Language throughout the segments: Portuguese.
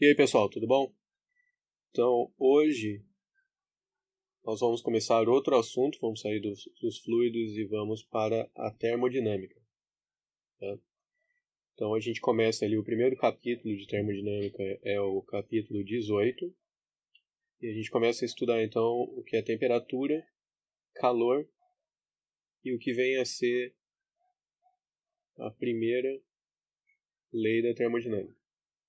E aí, pessoal, tudo bom? Então, hoje nós vamos começar outro assunto, vamos sair dos fluidos e vamos para a termodinâmica. Tá? Então, a gente começa ali, o primeiro capítulo de termodinâmica é o capítulo 18, e a gente começa a estudar, então, o que é temperatura, calor e o que vem a ser a primeira lei da termodinâmica.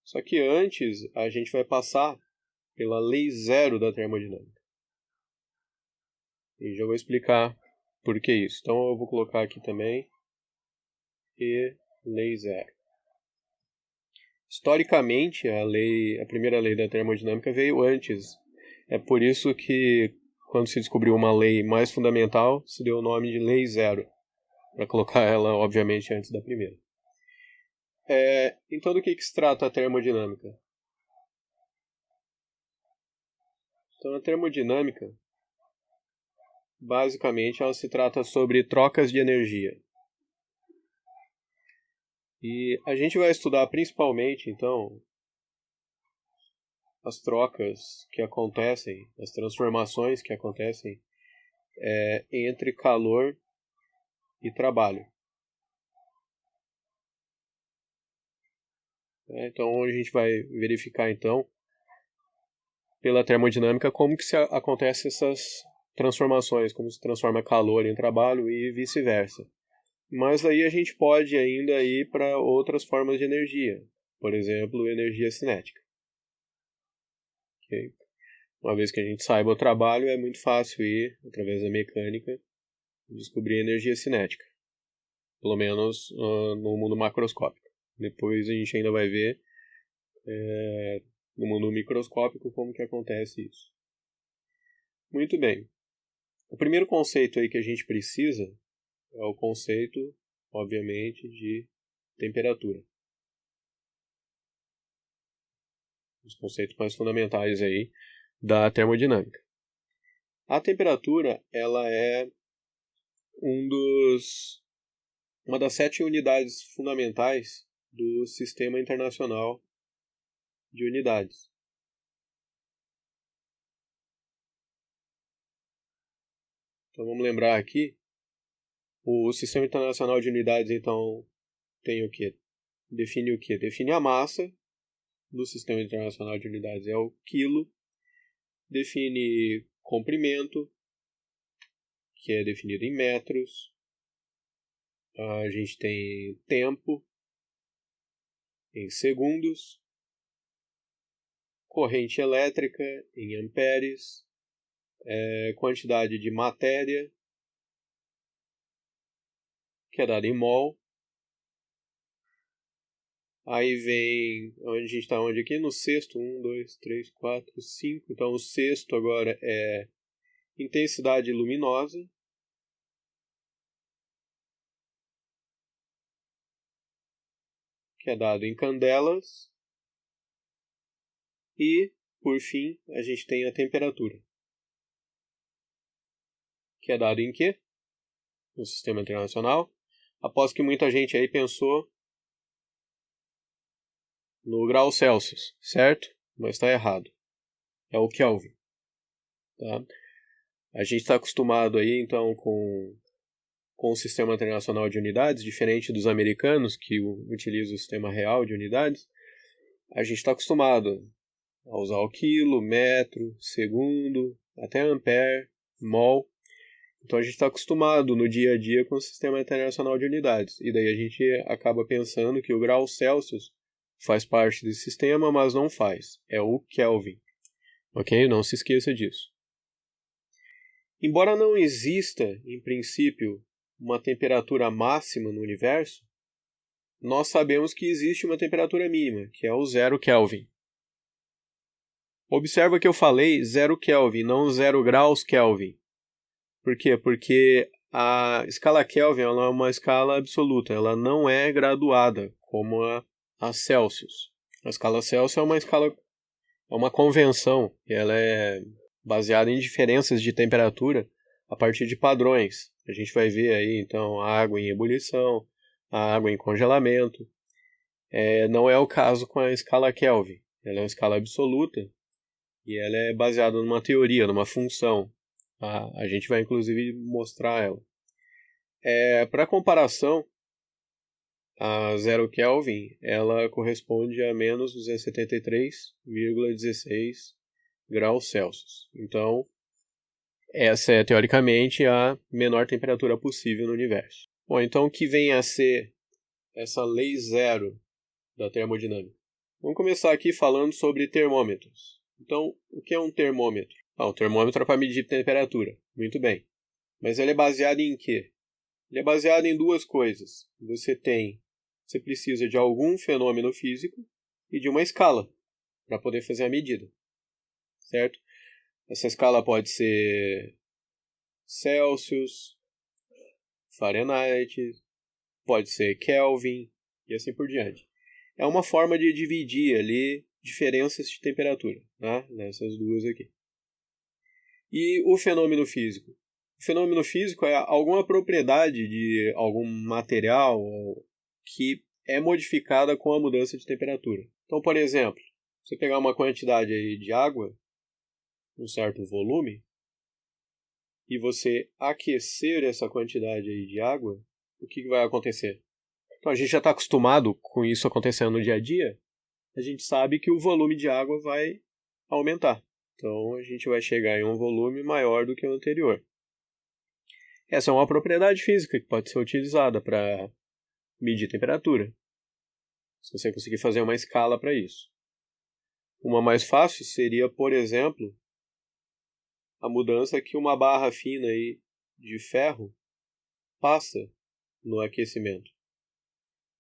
Só que antes, a gente vai passar pela lei zero da termodinâmica. E já vou explicar por que isso. Então eu vou colocar aqui também e lei zero. Historicamente, a primeira lei da termodinâmica veio antes. É por isso que quando se descobriu uma lei mais fundamental, se deu o nome de lei zero, para colocar ela, obviamente, antes da primeira. Então, do que se trata a termodinâmica? Então, a termodinâmica, basicamente, ela se trata sobre trocas de energia. E a gente vai estudar principalmente, então, as trocas que acontecem, as transformações que acontecem entre calor e trabalho. Então, a gente vai verificar, então, pela termodinâmica, como que acontecem essas transformações, como se transforma calor em trabalho e vice-versa. Mas aí a gente pode ainda ir para outras formas de energia, por exemplo, energia cinética. Okay? Uma vez que a gente saiba o trabalho, é muito fácil ir, através da mecânica, descobrir energia cinética. Pelo menos no mundo macroscópico. Depois a gente ainda vai ver no mundo microscópico como que acontece isso. Muito bem. O primeiro conceito aí que a gente precisa é o conceito, obviamente, de temperatura. Os conceitos mais fundamentais aí da termodinâmica. A temperatura, ela é uma das 7 unidades fundamentais do Sistema Internacional de Unidades. Então vamos lembrar aqui, o Sistema Internacional de Unidades, então, tem o quê? Define o quê? Define a massa do Sistema Internacional de Unidades, é o quilo. Define comprimento, que é definido em metros. A gente tem tempo, em segundos. Corrente elétrica, em amperes. Quantidade de matéria, que é dada em mol. Aí vem, onde a gente está onde aqui? No sexto, 1, 2, 3, 4, 5. Então o sexto agora é intensidade luminosa. Que é dado em candelas. E, por fim, a gente tem a temperatura. Que é dado em quê? No Sistema Internacional. Após que muita gente aí pensou no grau Celsius, certo? Mas está errado. É o Kelvin. Tá? A gente está acostumado aí, então, com o Sistema Internacional de Unidades, diferente dos americanos, que utilizam o Sistema Real de Unidades. A gente está acostumado a usar o quilo, metro, segundo, até ampere, mol. Então a gente está acostumado no dia a dia com o Sistema Internacional de Unidades. E daí a gente acaba pensando que o grau Celsius faz parte desse sistema, mas não faz. É o Kelvin. Ok? Não se esqueça disso. Embora não exista, em princípio, uma temperatura máxima no universo, nós sabemos que existe uma temperatura mínima, que é o 0 Kelvin. Observa que eu falei 0 Kelvin, não 0 graus Kelvin. Por quê? Porque a escala Kelvin ela é uma escala absoluta, ela não é graduada, como a Celsius. A escala Celsius é uma convenção, e ela é baseada em diferenças de temperatura a partir de padrões. A gente vai ver aí, então, a água em ebulição, a água em congelamento. Não é o caso com a escala Kelvin. Ela é uma escala absoluta e ela é baseada numa teoria, numa função. A gente vai inclusive mostrar ela. Para comparação, a 0 Kelvin ela corresponde a menos 273,16 graus Celsius. Então, essa é teoricamente a menor temperatura possível no universo. Bom, então o que vem a ser essa lei zero da termodinâmica? Vamos começar aqui falando sobre termômetros. Então, o que é um termômetro? Um termômetro é para medir temperatura. Muito bem. Mas ele é baseado em quê? Ele é baseado em duas coisas. Você precisa de algum fenômeno físico e de uma escala para poder fazer a medida. Certo? Essa escala pode ser Celsius, Fahrenheit, pode ser Kelvin e assim por diante. É uma forma de dividir ali diferenças de temperatura, né? Nessas duas aqui. E o fenômeno físico? O fenômeno físico é alguma propriedade de algum material que é modificada com a mudança de temperatura. Então, por exemplo, você pegar uma quantidade aí de água, um certo volume, e você aquecer essa quantidade aí de água, o que vai acontecer? Então, a gente já está acostumado com isso acontecendo no dia a dia, a gente sabe que o volume de água vai aumentar. Então, a gente vai chegar em um volume maior do que o anterior. Essa é uma propriedade física que pode ser utilizada para medir temperatura, se você conseguir fazer uma escala para isso. Uma mais fácil seria, por exemplo, a mudança que uma barra fina aí de ferro passa no aquecimento.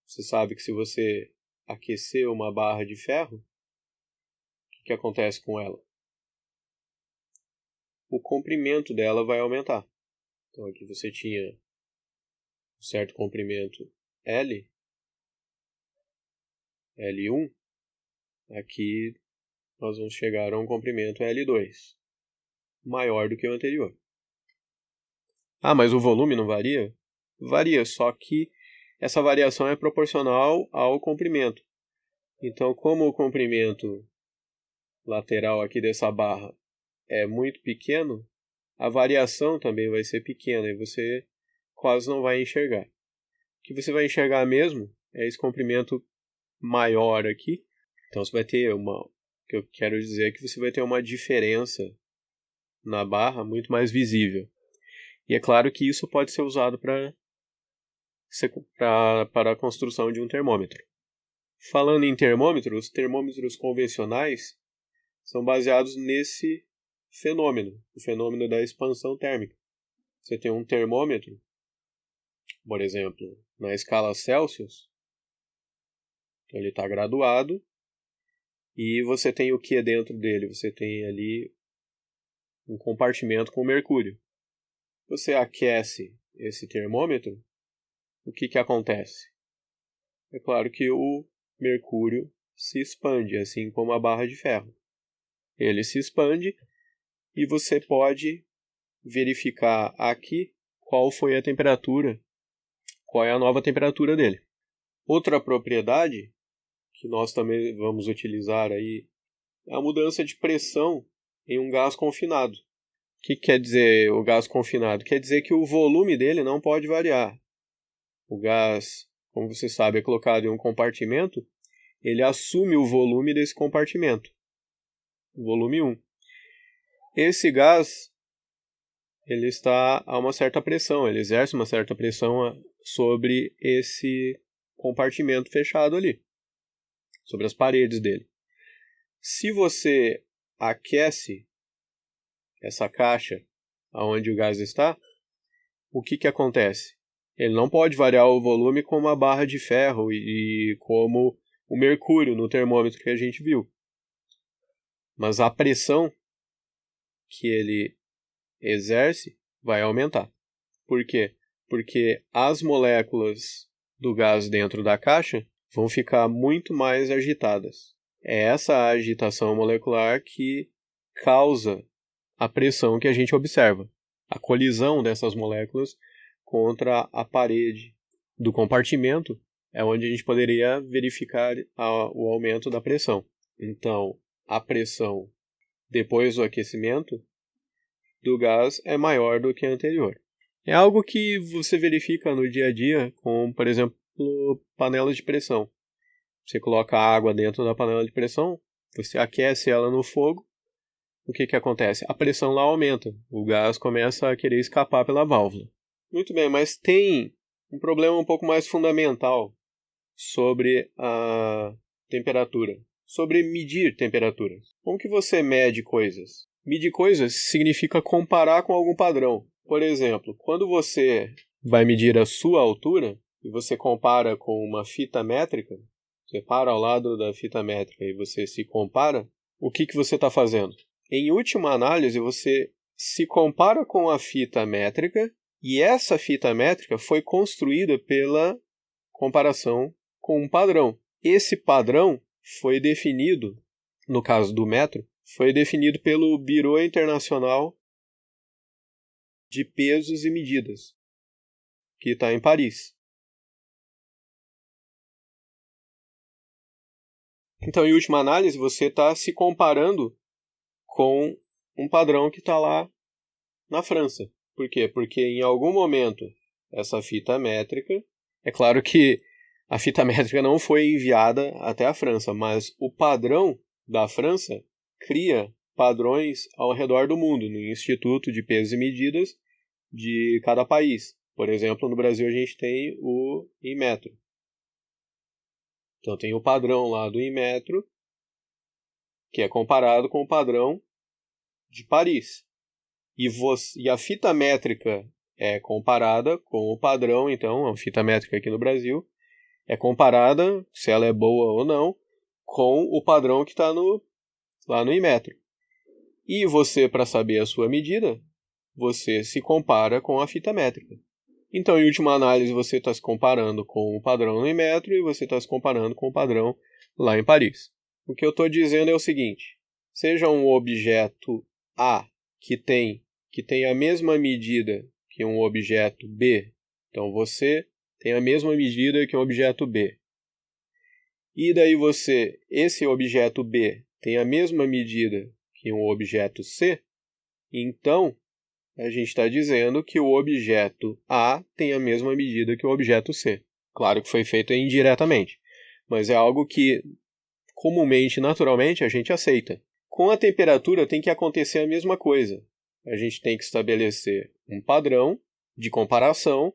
Você sabe que se você aquecer uma barra de ferro, o que acontece com ela? O comprimento dela vai aumentar. Então aqui você tinha um certo comprimento L1, aqui nós vamos chegar a um comprimento L2, maior do que o anterior. Mas o volume não varia? Varia, só que essa variação é proporcional ao comprimento. Então, como o comprimento lateral aqui dessa barra é muito pequeno, a variação também vai ser pequena e você quase não vai enxergar. O que você vai enxergar mesmo é esse comprimento maior aqui. Então você vai ter o que eu quero dizer é que você vai ter uma diferença na barra muito mais visível. E é claro que isso pode ser usado para a construção de um termômetro. Falando em termômetros, os termômetros convencionais são baseados nesse fenômeno, o fenômeno da expansão térmica. Você tem um termômetro, por exemplo, na escala Celsius, então ele está graduado, e você tem o que dentro dele? Você tem ali um compartimento com mercúrio. Você aquece esse termômetro, o que acontece? É claro que o mercúrio se expande, assim como a barra de ferro. Ele se expande e você pode verificar aqui qual foi a temperatura, qual é a nova temperatura dele. Outra propriedade que nós também vamos utilizar aí é a mudança de pressão em um gás confinado. O que quer dizer o gás confinado? Quer dizer que o volume dele não pode variar. O gás, como você sabe, é colocado em um compartimento, ele assume o volume desse compartimento, o volume 1. Esse gás, ele está a uma certa pressão, ele exerce uma certa pressão sobre esse compartimento fechado ali, sobre as paredes dele. Se você aquece essa caixa onde o gás está, o que acontece? Ele não pode variar o volume como a barra de ferro e como o mercúrio no termômetro que a gente viu. Mas a pressão que ele exerce vai aumentar. Por quê? Porque as moléculas do gás dentro da caixa vão ficar muito mais agitadas. É essa agitação molecular que causa a pressão que a gente observa. A colisão dessas moléculas contra a parede do compartimento é onde a gente poderia verificar o aumento da pressão. Então, a pressão depois do aquecimento do gás é maior do que a anterior. É algo que você verifica no dia a dia com, por exemplo, panela de pressão. Você coloca a água dentro da panela de pressão, você aquece ela no fogo, o que acontece? A pressão lá aumenta, o gás começa a querer escapar pela válvula. Muito bem, mas tem um problema um pouco mais fundamental sobre a temperatura, sobre medir temperaturas. Como que você mede coisas? Medir coisas significa comparar com algum padrão. Por exemplo, quando você vai medir a sua altura e você compara com uma fita métrica, você para ao lado da fita métrica e você se compara, o que você está fazendo? Em última análise, você se compara com a fita métrica e essa fita métrica foi construída pela comparação com um padrão. Esse padrão foi definido, no caso do metro, foi definido pelo Bureau Internacional de Pesos e Medidas, que está em Paris. Então, em última análise, você está se comparando com um padrão que está lá na França. Por quê? Porque em algum momento essa fita métrica, é claro que a fita métrica não foi enviada até a França, mas o padrão da França cria padrões ao redor do mundo, no Instituto de Pesos e Medidas de cada país. Por exemplo, no Brasil a gente tem o Inmetro. Então tem o padrão lá do Inmetro, que é comparado com o padrão de Paris. E a fita métrica é comparada com o padrão, então, a fita métrica aqui no Brasil é comparada, se ela é boa ou não, com o padrão que está lá no Inmetro. E você, para saber a sua medida, você se compara com a fita métrica. Então, em última análise, você está se comparando com o padrão no Inmetro e você está se comparando com o padrão lá em Paris. O que eu estou dizendo é o seguinte: seja um objeto A que tem a mesma medida que um objeto B, então você tem a mesma medida que um objeto B. E daí esse objeto B tem a mesma medida que um objeto C, então a gente está dizendo que o objeto A tem a mesma medida que o objeto C. Claro que foi feito indiretamente, mas é algo que comumente, naturalmente, a gente aceita. Com a temperatura tem que acontecer a mesma coisa. A gente tem que estabelecer um padrão de comparação,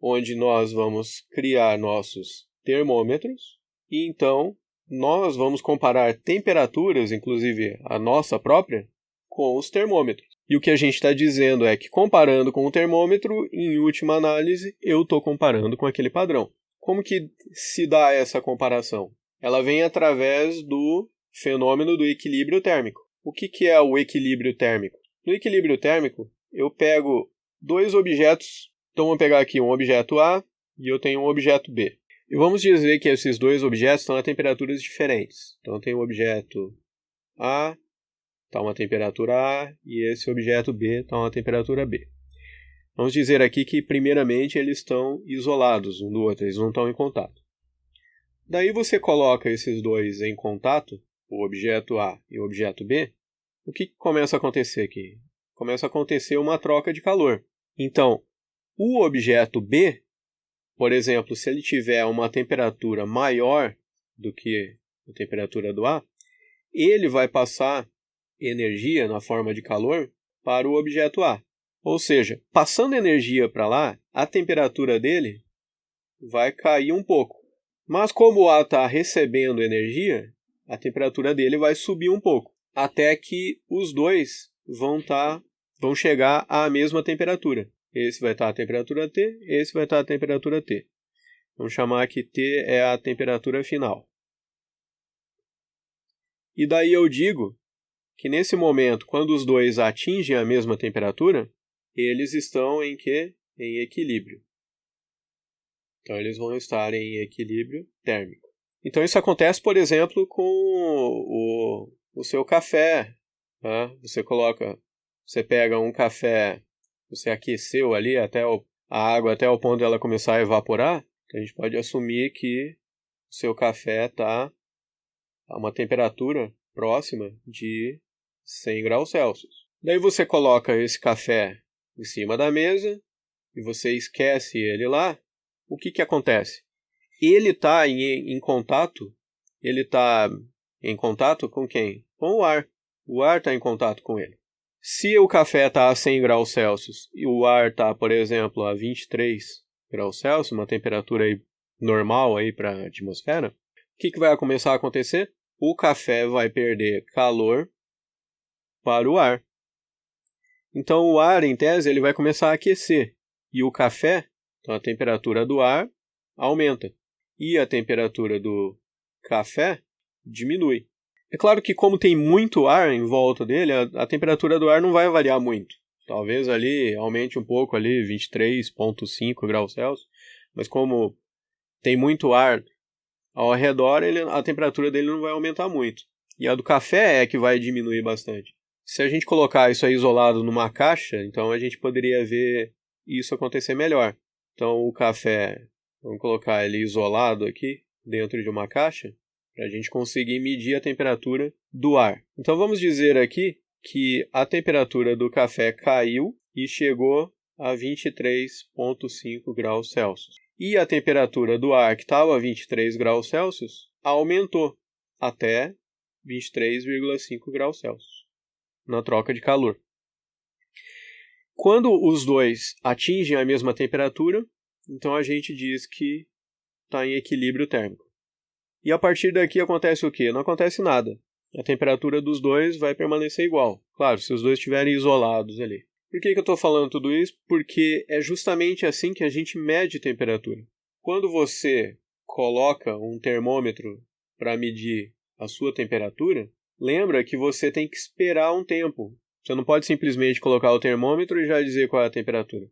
onde nós vamos criar nossos termômetros, e então nós vamos comparar temperaturas, inclusive a nossa própria, com os termômetros. E o que a gente está dizendo é que, comparando com o termômetro, em última análise, eu estou comparando com aquele padrão. Como que se dá essa comparação? Ela vem através do fenômeno do equilíbrio térmico. O que é o equilíbrio térmico? No equilíbrio térmico, eu pego dois objetos. Então, vamos pegar aqui um objeto A e eu tenho um objeto B. E vamos dizer que esses dois objetos estão a temperaturas diferentes. Então, eu tenho o objeto A, está uma temperatura A, e esse objeto B está uma temperatura B. Vamos dizer aqui que, primeiramente, eles estão isolados um do outro, eles não estão em contato. Daí você coloca esses dois em contato, o objeto A e o objeto B, o que começa a acontecer aqui? Começa a acontecer uma troca de calor. Então, o objeto B, por exemplo, se ele tiver uma temperatura maior do que a temperatura do A, ele vai passar energia na forma de calor para o objeto A. Ou seja, passando energia para lá, a temperatura dele vai cair um pouco. Mas como o A está recebendo energia, a temperatura dele vai subir um pouco, até que os dois vão chegar à mesma temperatura. Esse vai estar a temperatura T, esse vai estar a temperatura T. Vamos chamar que T é a temperatura final. E daí eu digo que nesse momento, quando os dois atingem a mesma temperatura, eles estão em quê? Em equilíbrio. Então eles vão estar em equilíbrio térmico. Então isso acontece, por exemplo, com o seu café. Tá? Você pega um café, você aqueceu ali a água até o ponto dela começar a evaporar, então a gente pode assumir que o seu café está a uma temperatura próxima de 100 graus Celsius. Daí você coloca esse café em cima da mesa e você esquece ele lá. O que acontece? Ele está em contato, ele está em contato com quem? Com o ar. O ar está em contato com ele. Se o café está a 100 graus Celsius e o ar está, por exemplo, a 23 graus Celsius, uma temperatura aí normal para a atmosfera, o que vai começar a acontecer? O café vai perder calor para o ar. Então o ar, em tese, ele vai começar a aquecer. E o café, então a temperatura do ar aumenta. E a temperatura do café diminui. É claro que como tem muito ar em volta dele, a temperatura do ar não vai variar muito. Talvez ali aumente um pouco, ali 23,5 graus Celsius. Mas como tem muito ar ao redor, a temperatura dele não vai aumentar muito. E a do café é que vai diminuir bastante. Se a gente colocar isso aí isolado numa caixa, então a gente poderia ver isso acontecer melhor. Então o café, vamos colocar ele isolado aqui, dentro de uma caixa, para a gente conseguir medir a temperatura do ar. Então vamos dizer aqui que a temperatura do café caiu e chegou a 23,5 graus Celsius. E a temperatura do ar, que estava a 23 graus Celsius, aumentou até 23,5 graus Celsius na troca de calor. Quando os dois atingem a mesma temperatura, então a gente diz que está em equilíbrio térmico. E a partir daqui acontece o quê? Não acontece nada. A temperatura dos dois vai permanecer igual. Claro, se os dois estiverem isolados ali. Por que eu estou falando tudo isso? Porque é justamente assim que a gente mede temperatura. Quando você coloca um termômetro para medir a sua temperatura, lembra que você tem que esperar um tempo. Você não pode simplesmente colocar o termômetro e já dizer qual é a temperatura.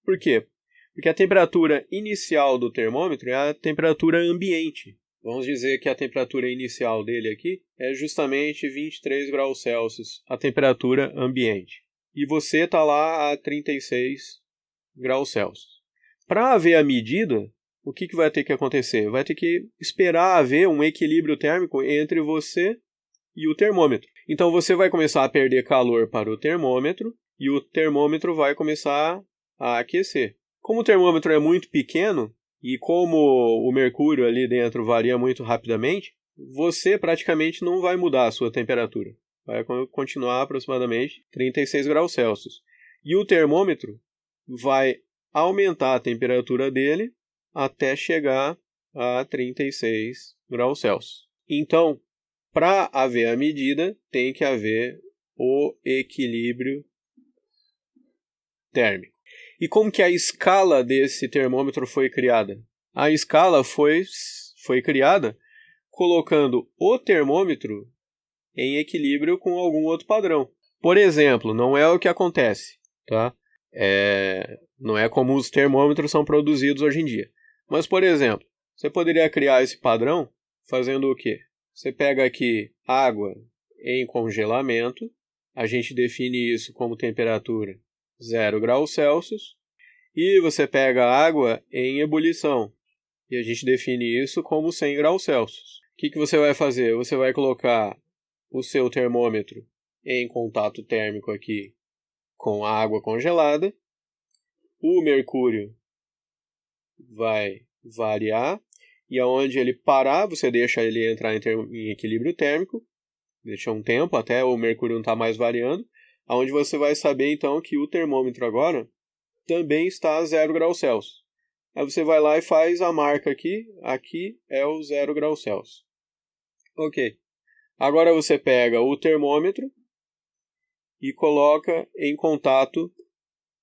Por quê? Porque a temperatura inicial do termômetro é a temperatura ambiente. Vamos dizer que a temperatura inicial dele aqui é justamente 23 graus Celsius, a temperatura ambiente. E você está lá a 36 graus Celsius. Para haver a medida, o que vai ter que acontecer? Vai ter que esperar haver um equilíbrio térmico entre você e o termômetro. Então você vai começar a perder calor para o termômetro e o termômetro vai começar a aquecer. Como o termômetro é muito pequeno e como o mercúrio ali dentro varia muito rapidamente, você praticamente não vai mudar a sua temperatura. Vai continuar aproximadamente 36 graus Celsius. E o termômetro vai aumentar a temperatura dele até chegar a 36 graus Celsius. Então, para haver a medida, tem que haver o equilíbrio térmico. E como que a escala desse termômetro foi criada? A escala foi criada colocando o termômetro em equilíbrio com algum outro padrão. Por exemplo, não é o que acontece, tá? Não é como os termômetros são produzidos hoje em dia. Mas, por exemplo, você poderia criar esse padrão fazendo o quê? Você pega aqui água em congelamento, a gente define isso como temperatura 0 graus Celsius, e você pega água em ebulição, e a gente define isso como 100 graus Celsius. O que você vai fazer? Você vai colocar o seu termômetro em contato térmico aqui com a água congelada, o mercúrio vai variar, e aonde ele parar, você deixa ele entrar em equilíbrio térmico, deixa um tempo até o mercúrio não estar mais variando, aonde você vai saber então que o termômetro agora também está a 0 graus Celsius. Aí você vai lá e faz a marca aqui é o 0 graus Celsius. Ok. Agora você pega o termômetro e coloca em contato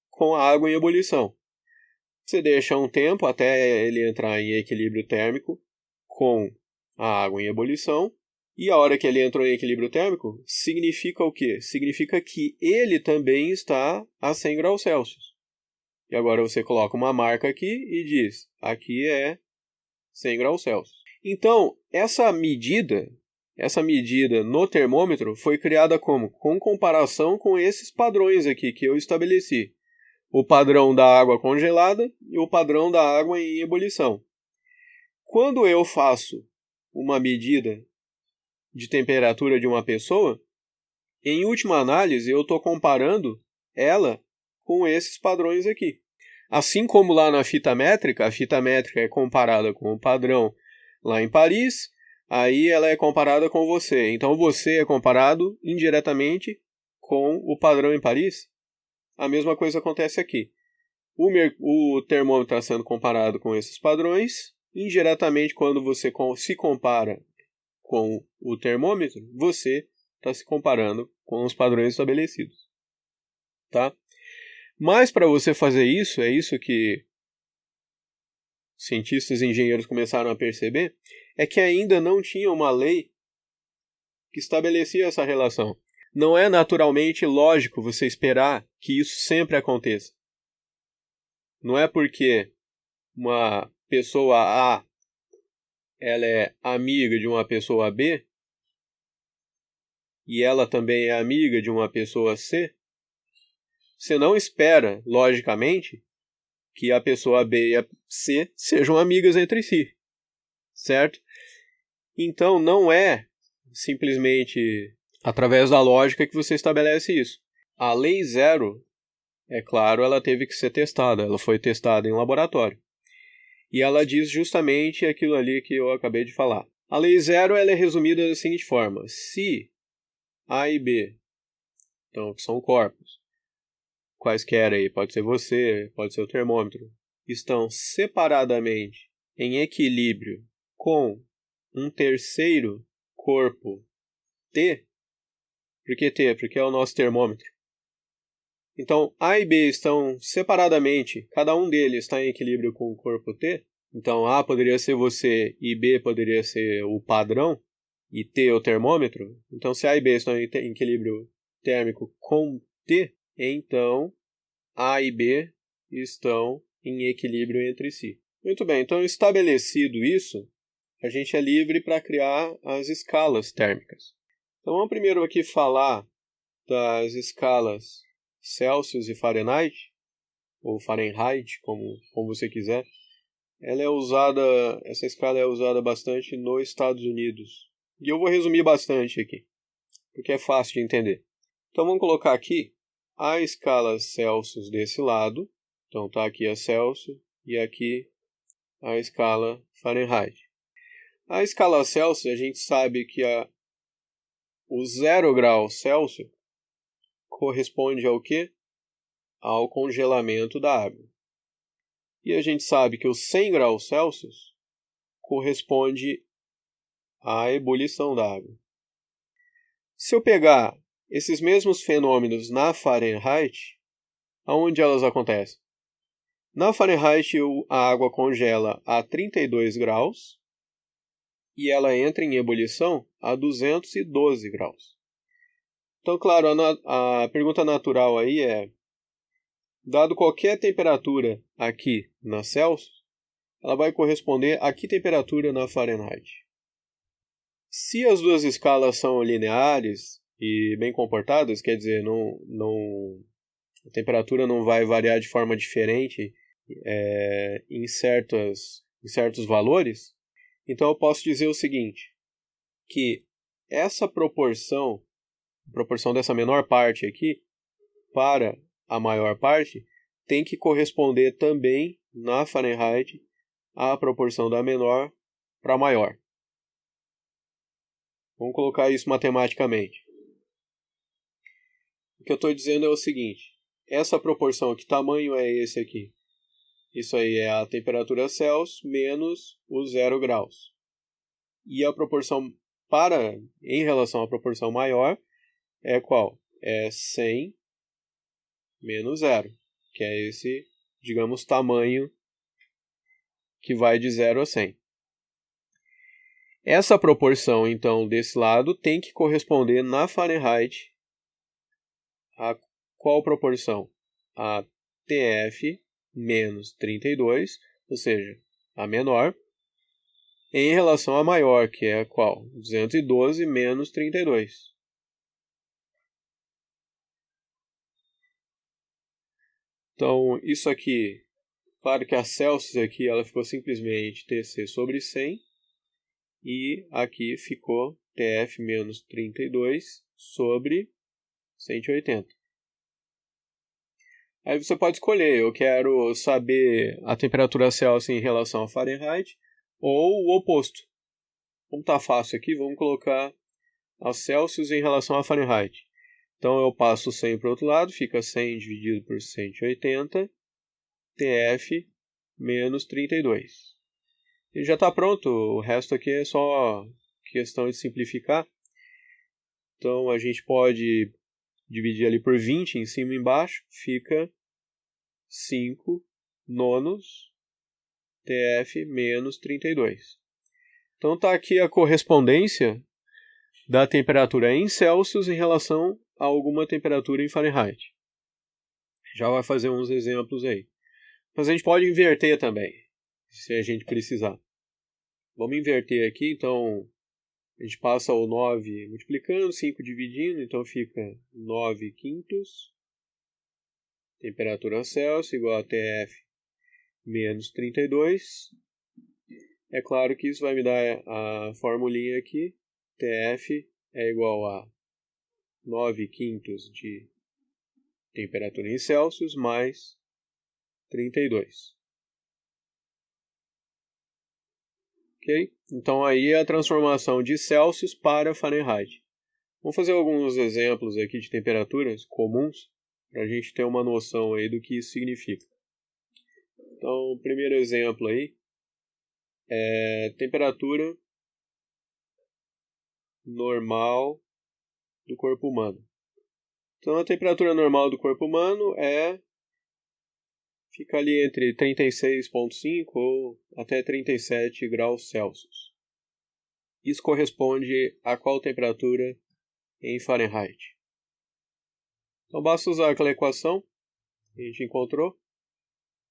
com a água em ebulição. Você deixa um tempo até ele entrar em equilíbrio térmico com a água em ebulição. E a hora que ele entrou em equilíbrio térmico, significa o quê? Significa que ele também está a 100 graus Celsius. E agora você coloca uma marca aqui e diz, aqui é 100 graus Celsius. Então, essa medida no termômetro foi criada como? Com comparação com esses padrões aqui que eu estabeleci. O padrão da água congelada e o padrão da água em ebulição. Quando eu faço uma medida de temperatura de uma pessoa, em última análise eu estou comparando ela com esses padrões aqui. Assim como lá na fita métrica, a fita métrica é comparada com o padrão lá em Paris, aí ela é comparada com você. Então você é comparado indiretamente com o padrão em Paris. A mesma coisa acontece aqui. O termômetro está sendo comparado com esses padrões. Indiretamente, quando você se compara com o termômetro, você está se comparando com os padrões estabelecidos. Tá? Mas para você fazer isso, é isso que cientistas e engenheiros começaram a perceber, é que ainda não tinha uma lei que estabelecia essa relação. Não é naturalmente lógico você esperar que isso sempre aconteça. Não é porque uma pessoa A ela é amiga de uma pessoa B e ela também é amiga de uma pessoa C, você não espera, logicamente, que a pessoa B e a C sejam amigas entre si, certo? Então não é simplesmente através da lógica que você estabelece isso. A lei zero, é claro, ela teve que ser testada, ela foi testada em laboratório. E ela diz justamente aquilo ali que eu acabei de falar. A lei zero ela é resumida da seguinte forma: se A e B, então, que são corpos, quaisquer aí, pode ser você, pode ser o termômetro, estão separadamente em equilíbrio com um terceiro corpo T, por que T? Porque é o nosso termômetro. Então, A e B estão separadamente, cada um deles está em equilíbrio com o corpo T. Então, A poderia ser você e B poderia ser o padrão e T o termômetro. Então, se A e B estão em equilíbrio térmico com T, então A e B estão em equilíbrio entre si. Muito bem, então estabelecido isso, a gente é livre para criar as escalas térmicas. Então vamos primeiro aqui falar das escalas Celsius e Fahrenheit, ou Fahrenheit, como você quiser. Essa escala é usada bastante nos Estados Unidos. E eu vou resumir bastante aqui, porque é fácil de entender. Então vamos colocar aqui a escala Celsius desse lado. Então está aqui a Celsius e aqui a escala Fahrenheit. A escala Celsius, a gente sabe que o 0 grau Celsius corresponde ao quê? Ao congelamento da água. E a gente sabe que os 100 graus Celsius corresponde à ebulição da água. Se eu pegar esses mesmos fenômenos na Fahrenheit, aonde elas acontecem? Na Fahrenheit, a água congela a 32 graus e ela entra em ebulição a 212 graus. Então, claro, a pergunta natural aí é: dado qualquer temperatura aqui na Celsius, ela vai corresponder a que temperatura na Fahrenheit? Se as duas escalas são lineares e bem comportadas, quer dizer, a temperatura não vai variar de forma diferente em certos valores, então eu posso dizer o seguinte, que essa proporção dessa menor parte aqui para a maior parte tem que corresponder também na Fahrenheit à proporção da menor para a maior. Vamos colocar isso matematicamente. O que eu estou dizendo é o seguinte, essa proporção, que tamanho é esse aqui? Isso aí é a temperatura Celsius menos os 0 graus. E a proporção em relação à proporção maior é qual? É 100 menos 0, que é esse, digamos, tamanho que vai de 0 a 100. Essa proporção, então, desse lado tem que corresponder na Fahrenheit a qual proporção? A TF menos 32, ou seja, a menor, em relação à maior, que é qual? 212 menos 32. Então, isso aqui, claro que a Celsius aqui ela ficou simplesmente TC sobre 100, e aqui ficou TF menos 32 sobre 180. Aí você pode escolher, eu quero saber a temperatura Celsius em relação a Fahrenheit ou o oposto. Como está fácil aqui, vamos colocar a Celsius em relação a Fahrenheit. Então eu passo 100 para o outro lado, fica 100 dividido por 180, TF menos 32. E já está pronto, o resto aqui é só questão de simplificar. Então a gente pode dividir ali por 20 em cima e embaixo, fica 5 nonos TF menos 32. Então está aqui a correspondência da temperatura em Celsius em relação a alguma temperatura em Fahrenheit. Já vai fazer uns exemplos aí. Mas a gente pode inverter também, se a gente precisar. Vamos inverter aqui, então a gente passa o 9 multiplicando, 5 dividindo, então fica 9 quintos. Temperatura Celsius igual a TF menos 32. É claro que isso vai me dar a formulinha aqui. TF é igual a 9 quintos de temperatura em Celsius mais 32. Ok? Então aí é a transformação de Celsius para Fahrenheit. Vamos fazer alguns exemplos aqui de temperaturas comuns para a gente ter uma noção aí do que isso significa. Então, o primeiro exemplo aí é temperatura normal do corpo humano. Então, a temperatura normal do corpo humano fica ali entre 36,5 ou até 37 graus Celsius. Isso corresponde a qual temperatura em Fahrenheit? Então, basta usar aquela equação que a gente encontrou.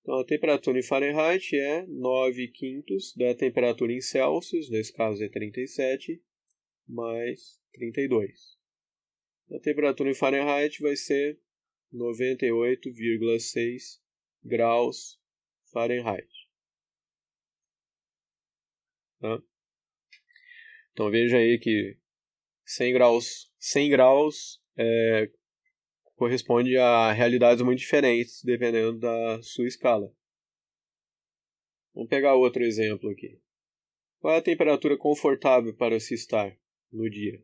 Então, a temperatura em Fahrenheit é 9 quintos da temperatura em Celsius, nesse caso é 37, mais 32. A temperatura em Fahrenheit vai ser 98,6 graus Fahrenheit. Tá? Então veja aí que 100 graus corresponde a realidades muito diferentes dependendo da sua escala. Vamos pegar outro exemplo aqui. Qual é a temperatura confortável para se estar no dia?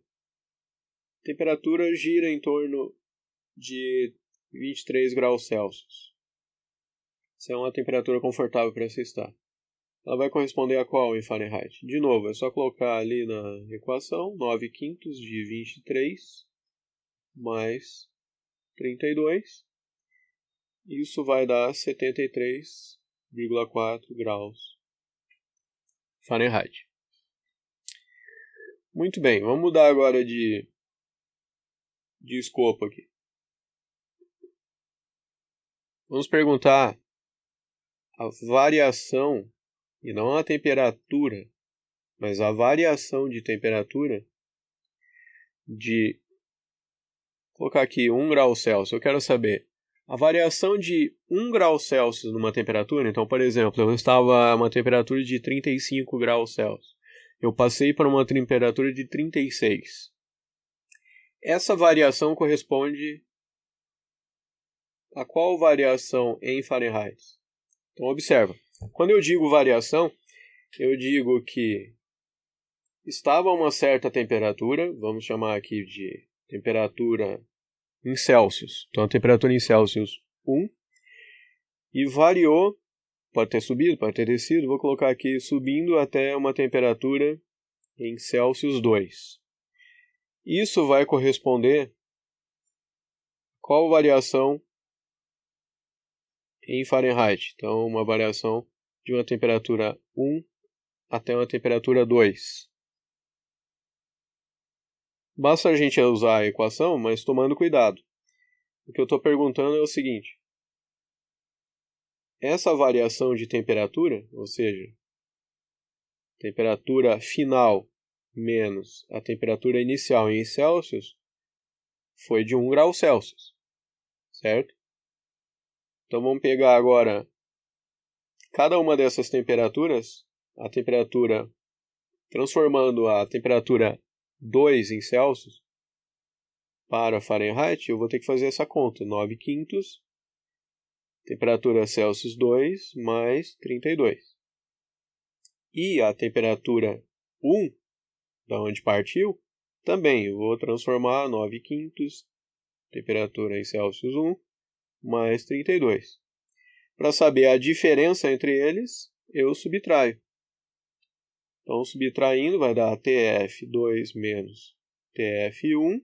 A temperatura gira em torno de 23 graus Celsius. Essa é uma temperatura confortável para se estar. Ela vai corresponder a qual em Fahrenheit? De novo, é só colocar ali na equação 9 quintos de 23 mais 32. Isso vai dar 73,4 graus Fahrenheit. Muito bem, vamos mudar agora de escopo aqui. Vamos perguntar a variação, e não a temperatura, mas a variação de temperatura de, vou colocar aqui 1 grau Celsius. Eu quero saber a variação de 1 grau Celsius numa temperatura. Então, por exemplo, eu estava a uma temperatura de 35 graus Celsius. Eu passei para uma temperatura de 36. Essa variação corresponde a qual variação em Fahrenheit? Então, observa. Quando eu digo variação, eu digo que estava a uma certa temperatura, vamos chamar aqui de temperatura em Celsius. Então, a temperatura em Celsius 1, e variou, pode ter subido, pode ter descido, vou colocar aqui subindo até uma temperatura em Celsius 2. Isso vai corresponder a qual variação em Fahrenheit? Então, uma variação de uma temperatura 1 até uma temperatura 2. Basta a gente usar a equação, mas tomando cuidado. O que eu estou perguntando é o seguinte. Essa variação de temperatura, ou seja, temperatura final menos a temperatura inicial em Celsius, foi de 1 grau Celsius, certo? Então vamos pegar agora cada uma dessas temperaturas, a temperatura, transformando a temperatura 2 em Celsius para Fahrenheit, eu vou ter que fazer essa conta. 9/5, temperatura Celsius 2 mais 32. E a temperatura 1, da onde partiu, também eu vou transformar 9/5, temperatura em Celsius 1, mais 32. Para saber a diferença entre eles, eu subtraio. Então, subtraindo vai dar TF2 menos TF1.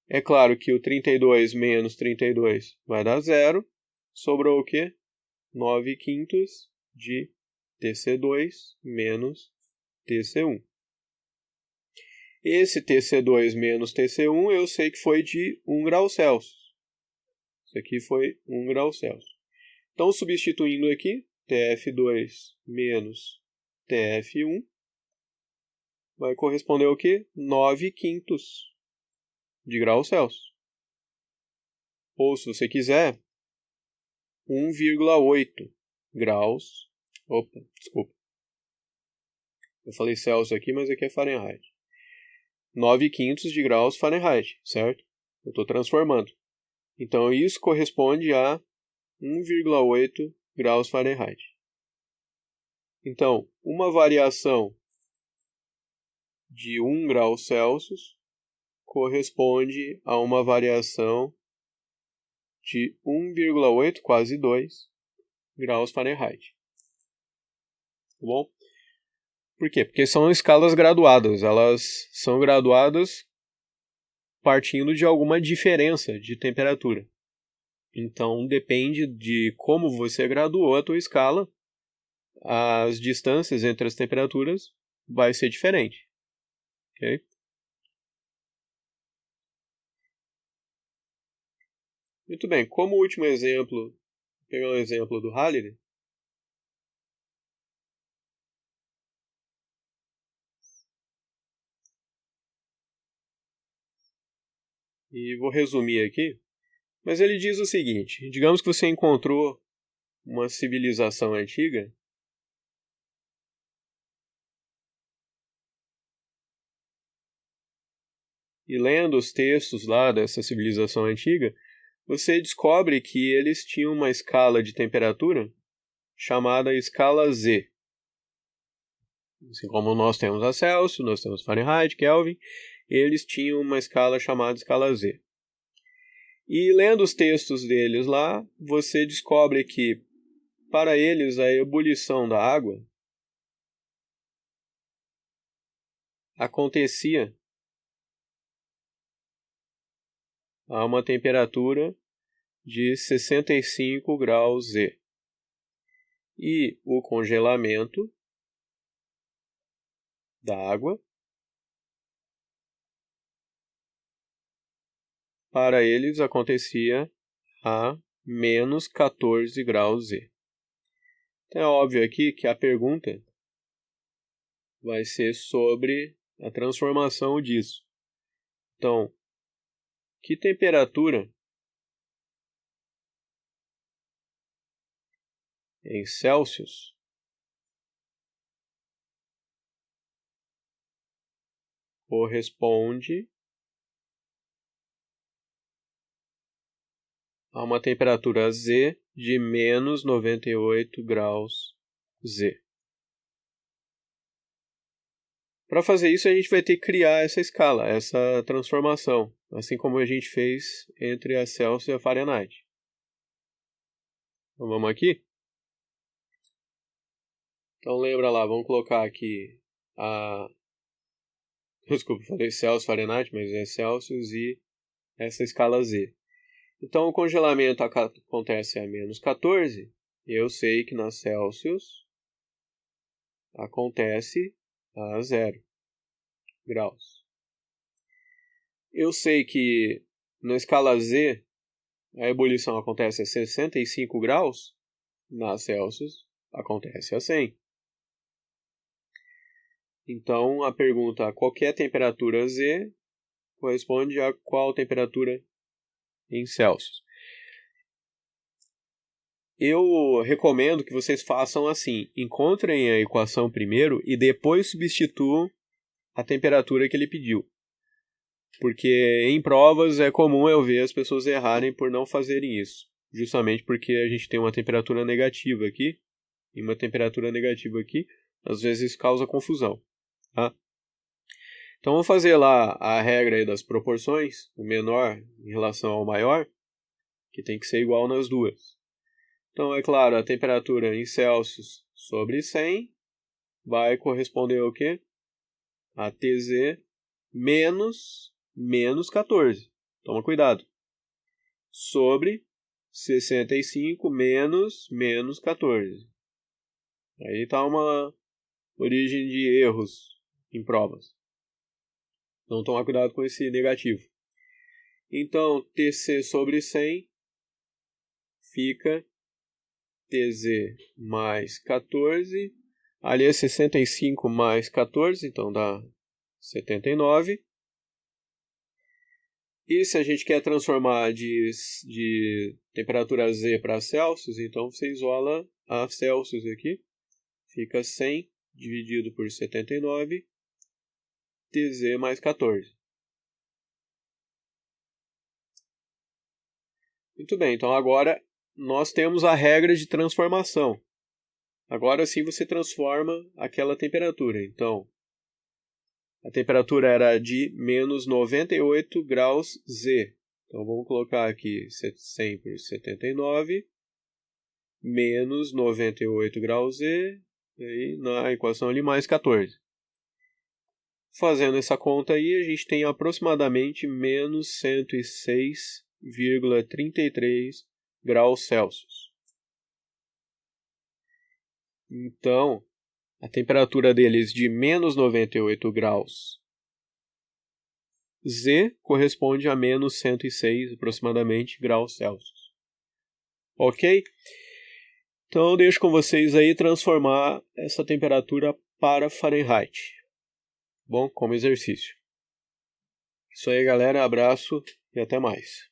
É claro que o 32 menos 32 vai dar 0. Sobrou o quê? 9/5 de TC2 menos TC1. Esse TC2 menos TC1 eu sei que foi de 1 grau Celsius. Isso aqui foi 1 grau Celsius. Então, substituindo aqui, TF2 menos TF1 vai corresponder ao quê? 9/5 de grau Celsius. Ou, se você quiser, 1,8 graus. Opa, desculpa. Eu falei Celsius aqui, mas aqui é Fahrenheit. 9/5 de graus Fahrenheit, certo? Eu estou transformando. Então, isso corresponde a 1,8 graus Fahrenheit. Então, uma variação de 1 grau Celsius corresponde a uma variação de 1,8, quase 2 graus Fahrenheit. Tá bom? Por quê? Porque são escalas graduadas. Elas são graduadas partindo de alguma diferença de temperatura. Então, depende de como você graduou a tua escala, as distâncias entre as temperaturas vai ser diferente. Ok? Muito bem, como último exemplo, vou pegar um exemplo do Haliday. E vou resumir aqui. Mas ele diz o seguinte: digamos que você encontrou uma civilização antiga e lendo os textos lá dessa civilização antiga, você descobre que eles tinham uma escala de temperatura chamada escala Z. Assim como nós temos a Celsius, nós temos Fahrenheit, Kelvin, eles tinham uma escala chamada escala Z. E lendo os textos deles lá, você descobre que, para eles, a ebulição da água acontecia a uma temperatura de 65 graus Z. E o congelamento da água, para eles, acontecia a menos 14 graus Z. Então é óbvio aqui que a pergunta vai ser sobre a transformação disso. Então, que temperatura em Celsius corresponde a uma temperatura Z de menos 98 graus Z. Para fazer isso, a gente vai ter que criar essa escala, essa transformação, assim como a gente fez entre a Celsius e a Fahrenheit. Então, vamos aqui? Então, lembra lá, vamos colocar aqui a... Desculpa, falei Celsius, Fahrenheit, mas é Celsius e essa escala Z. Então, o congelamento acontece a menos 14, e eu sei que na Celsius acontece a 0 graus. Eu sei que na escala Z a ebulição acontece a 65 graus, na Celsius acontece a 100. Então, a pergunta qualquer temperatura Z corresponde a qual temperatura em Celsius. Eu recomendo que vocês façam assim: encontrem a equação primeiro e depois substituam a temperatura que ele pediu. Porque em provas é comum eu ver as pessoas errarem por não fazerem isso. Justamente porque a gente tem uma temperatura negativa aqui, e uma temperatura negativa aqui, às vezes causa confusão. Tá? Então vamos fazer lá a regra aí das proporções, o menor em relação ao maior, que tem que ser igual nas duas. Então é claro, a temperatura em Celsius sobre 100 vai corresponder ao quê? A Tz menos 14. Toma cuidado. Sobre 65 menos 14. Aí está uma origem de erros em provas. Então tomar cuidado com esse negativo. Então Tc sobre 100 fica Tz mais 14. Ali é 65 mais 14, então dá 79. E se a gente quer transformar de temperatura Z para Celsius, então você isola a Celsius aqui. Fica 100 dividido por 79, Tz mais 14. Muito bem, então agora nós temos a regra de transformação. Agora sim você transforma aquela temperatura. Então, a temperatura era de menos 98 graus Z. Então vamos colocar aqui 100 por 79, menos 98 graus Z, e aí na equação ali mais 14. Fazendo essa conta aí, a gente tem aproximadamente menos 106,33 graus Celsius. Então, a temperatura deles de menos 98 graus Z corresponde a menos 106 aproximadamente graus Celsius. Ok? Então eu deixo com vocês aí transformar essa temperatura para Fahrenheit. Bom, como exercício. Isso aí, galera. Abraço e até mais.